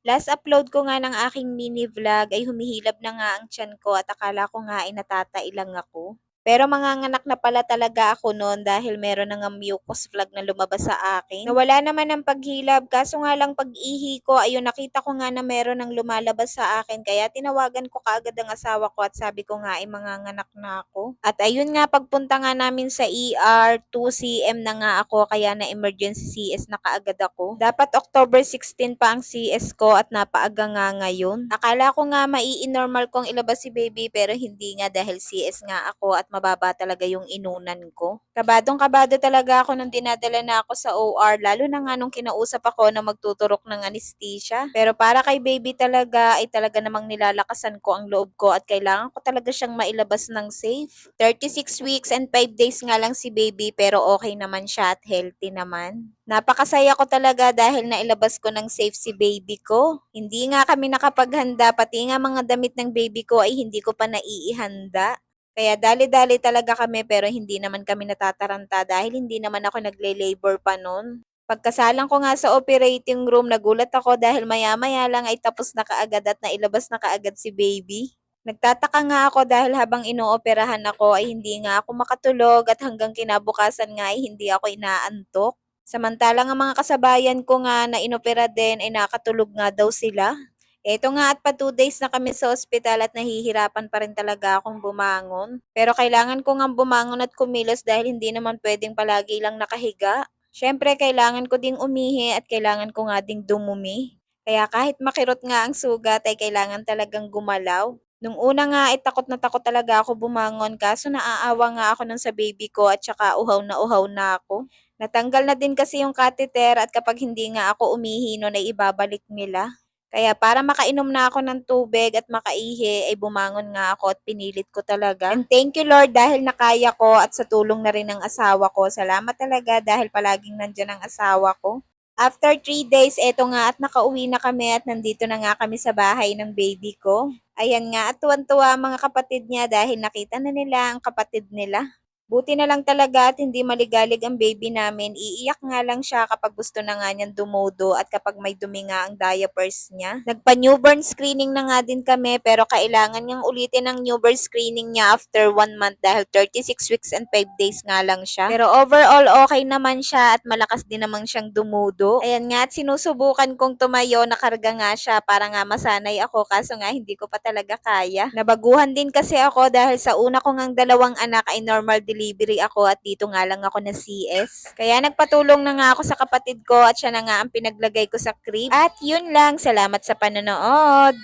Last upload ko nga ng aking mini vlog ay humihilab na nga ang tiyan ko at akala ko nga ay natatailang ako. Pero manganganak na pala talaga ako noon dahil meron na nga mucus plug na lumabas sa akin. Nawala naman ang paghilab, kaso nga lang pag-ihi ko, ayun nakita ko nga na meron ng lumalabas sa akin. Kaya tinawagan ko kaagad ang asawa ko at sabi ko nga ay manganganak na ako. At ayun nga, pagpunta nga namin sa ER, 2 cm na nga ako kaya na emergency CS na kaagad ako. Dapat October 16 pa ang CS ko at napaaga nga ngayon. Akala ko nga mai-normal kong ilabas si baby pero hindi nga dahil CS nga ako at mababa talaga yung inunan ko. Kabadong kabado talaga ako nung dinadala na ako sa OR, lalo na nga nung kinausap ako na magtuturok ng anesthesia. Pero para kay baby talaga ay talaga namang nilalakasan ko ang loob ko at kailangan ko talaga siyang mailabas ng safe. 36 weeks and 5 days nga lang si baby pero okay naman siya at healthy naman. Napakasaya ko talaga dahil nailabas ko ng safe si baby ko. Hindi nga kami nakapaghanda, pati nga mga damit ng baby ko ay hindi ko pa naiihanda. Kaya dali-dali talaga kami pero hindi naman kami natataranta dahil hindi naman ako nagle-labor pa noon. Pagkasalang ko nga sa operating room, nagulat ako dahil maya-maya lang ay tapos na kaagad at nailabas na kaagad si baby. Nagtataka nga ako dahil habang inooperahan ako ay hindi nga ako makatulog at hanggang kinabukasan nga ay hindi ako inaantok. Samantalang ang mga kasabayan ko nga na inopera din ay nakatulog nga daw sila. Eto nga at pa 2 days na kami sa ospital at nahihirapan pa rin talaga akong bumangon. Pero kailangan ko nga bumangon at kumilos dahil hindi naman pwedeng palagi lang nakahiga. Siyempre, kailangan ko ding umihi at kailangan ko nga ding dumumi. Kaya kahit makirot nga ang sugat ay kailangan talagang gumalaw. Nung una nga ay takot talaga ako bumangon kaso naaawa nga ako nun sa baby ko at saka uhaw na ako. Natanggal na din kasi yung catheter at kapag hindi nga ako umihi nun ay ibabalik nila. Kaya para makainom na ako ng tubig at makaihi ay bumangon nga ako at pinilit ko talaga. And thank you Lord dahil nakaya ko at sa tulong na rin ng asawa ko. Salamat talaga dahil palaging nandyan ang asawa ko. After 3 days, eto nga at nakauwi na kami at nandito na nga kami sa bahay ng baby ko. Ayan nga at tuwan-tuwa ang mga kapatid niya dahil nakita na nila ang kapatid nila. Buti na lang talaga at hindi maligalig ang baby namin. Iiyak nga lang siya kapag gusto na nga niyang dumodo at kapag may dumi nga ang diapers niya. Nagpa-newborn screening na nga din kami pero kailangan niyang ulitin ang newborn screening niya after 1 month dahil 36 weeks and 5 days nga lang siya. Pero overall okay naman siya at malakas din namang siyang dumudo. Ayan nga at sinusubukan kong tumayo, nakarga nga siya para nga masanay ako kaso nga hindi ko pa talaga kaya. Nabaguhan din kasi ako dahil sa una ko ngang 2 anak ay normal delivery ako at dito nga lang ako na CS. Kaya nagpatulong na nga ako sa kapatid ko at siya na nga ang pinaglagay ko sa crib. At yun lang, salamat sa panonood!